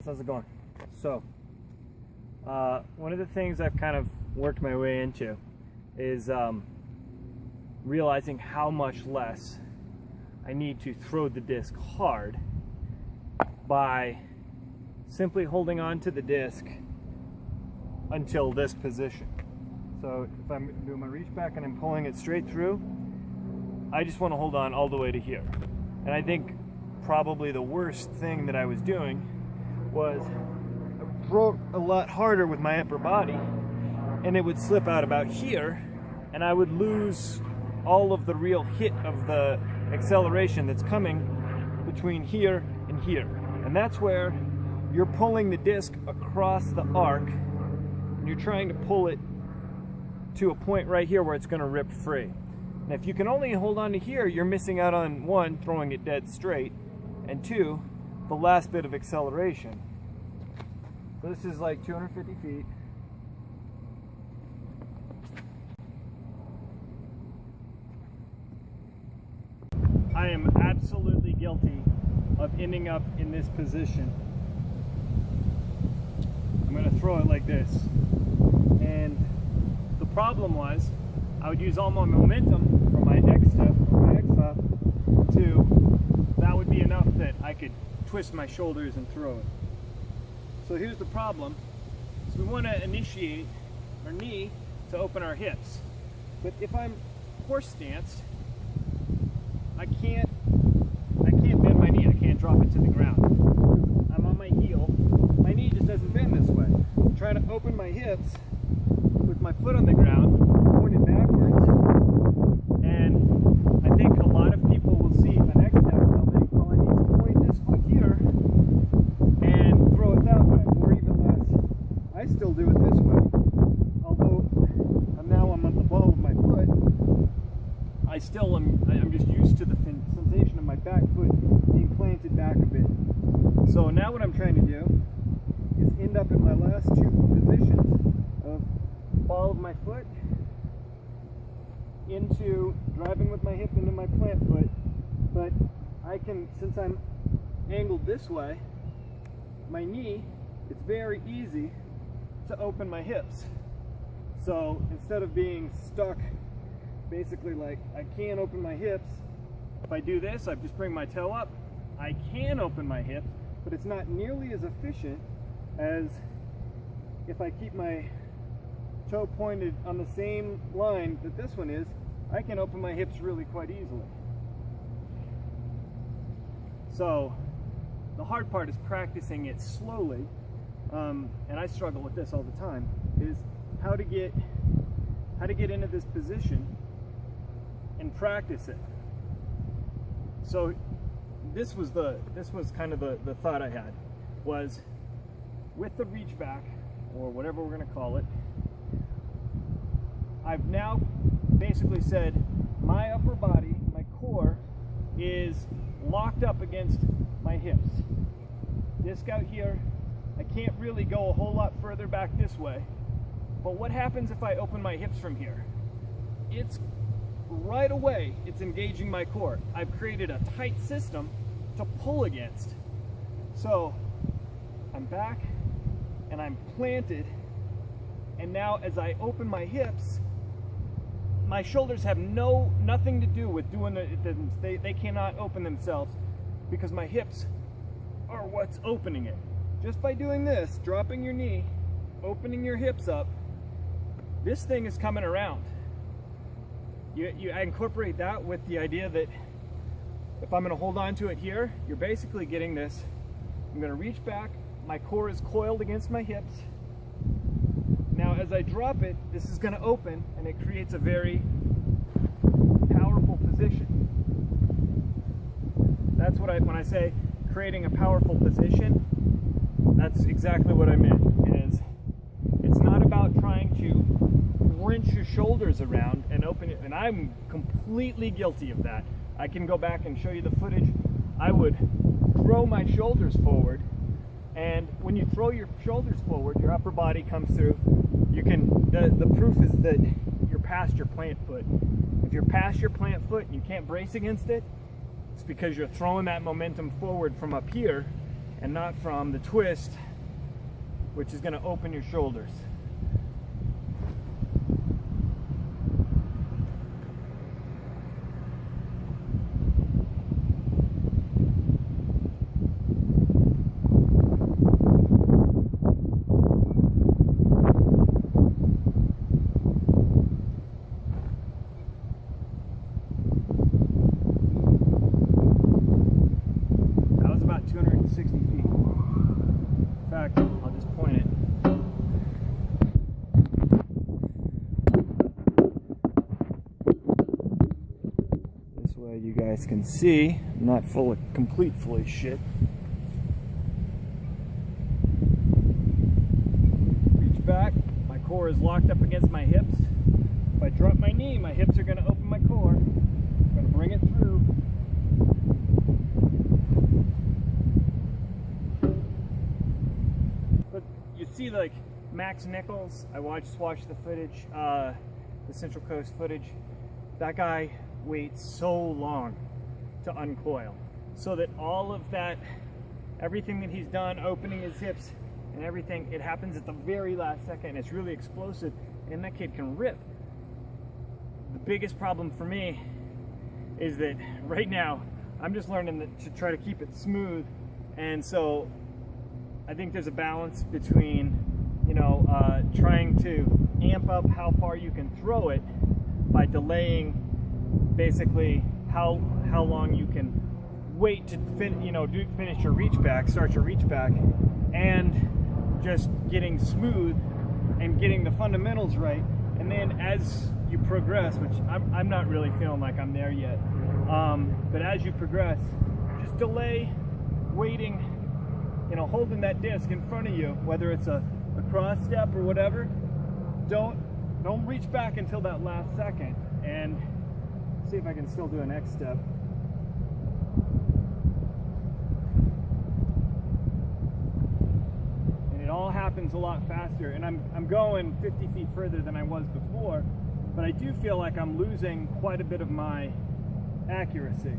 How's it going? So, one of the things I've kind of worked my way into is realizing how much less I need to throw the disc hard by simply holding on to the disc until this position. So if I'm doing my reach back and I'm pulling it straight through, I just want to hold on all the way to here. And I think probably the worst thing that I was doing was I broke a lot harder with my upper body, and it would slip out about here, and I would lose all of the real hit of the acceleration that's coming between here and here. And that's where you're pulling the disc across the arc, and you're trying to pull it to a point right here where it's going to rip free. And if you can only hold on to here, you're missing out on one, throwing it dead straight, and two, the last bit of acceleration. So this is like 250 feet. I am absolutely guilty of ending up in this position. I'm going to throw it like this. And the problem was, I would use all my momentum from my X step or my X hop that would be enough that I could twist my shoulders and throw it. So here's the problem, is we want to initiate our knee to open our hips. But if I'm horse stanced, I can't bend my knee, I can't drop it to the ground. I'm on my heel, my knee just doesn't bend this way. Try to open my hips with my foot on the ground, pointed backwards, and I think a lot of people will see an X step and they'll think, well, I need to point this foot here and throw it that way, or even less. I still do it this way. Although I'm on the ball of my foot, I'm just used to the sensation of my back foot being planted back a bit. So now what I'm trying to do is end up in my last two positions of ball of my foot into driving with my hip into my plant foot. But I can, since I'm angled this way, my knee, it's very easy to open my hips. So instead of being stuck basically like I can't open my hips, if I do this, I just bring my toe up, I can open my hips, but it's not nearly as efficient as if I keep my toe pointed on the same line that this one is. I can open my hips really quite easily. So the hard part is practicing it slowly, and I struggle with this all the time, is how to get into this position and practice it. So this was kind of the thought I had, was with the reach back, or whatever we're going to call it, I've now basically said my upper body, my core, is locked up against my hips. Disc out here, I can't really go a whole lot further back this way. But what happens if I open my hips from here? It's right away, it's engaging my core. I've created a tight system to pull against. So I'm back and I'm planted, and now as I open my hips, my shoulders have nothing to do with doing it. They cannot open themselves because my hips are what's opening it. Just by doing this, dropping your knee, opening your hips up, this thing is coming around. I incorporate that with the idea that if I'm going to hold on to it here, you're basically getting this. I'm going to reach back, my core is coiled against my hips. Now as I drop it, this is going to open, and it creates a very powerful position. That's what when I say creating a powerful position, that's exactly what I meant. It's not about trying to wrench your shoulders around and open it, and I'm completely guilty of that. I can go back and show you the footage. I would throw my shoulders forward, and when you throw your shoulders forward, your upper body comes through. The proof is that you're past your plant foot. If you're past your plant foot and you can't brace against it, it's because you're throwing that momentum forward from up here, and not from the twist, which is going to open your shoulders. That was about 260 feet. In fact, I'll just point it. This way you guys can see I'm not complete full of shit. Reach back, my core is locked up against my hips. If I drop my knee, my hips are going to open my core. I'm going to bring it through. But you see, like Max Nichols, I watched the footage, the Central Coast footage. That guy waits so long to uncoil, so that all of that, everything that he's done, opening his hips and everything, it happens at the very last second. It's really explosive, and that kid can rip. The biggest problem for me is that right now I'm just learning to try to keep it smooth, and so I think there's a balance between, you know, trying to amp up how far you can throw it by delaying basically how long you can wait to finish your reach back, start your reach back, and just getting smooth and getting the fundamentals right. And then as you progress, which I'm not really feeling like I'm there yet, but as you progress, just delay, waiting, you know, holding that disc in front of you, whether it's a cross step or whatever. Don't reach back until that last second, and see if I can still do an X step. And it all happens a lot faster, and I'm going 50 feet further than I was before, but I do feel like I'm losing quite a bit of my accuracy.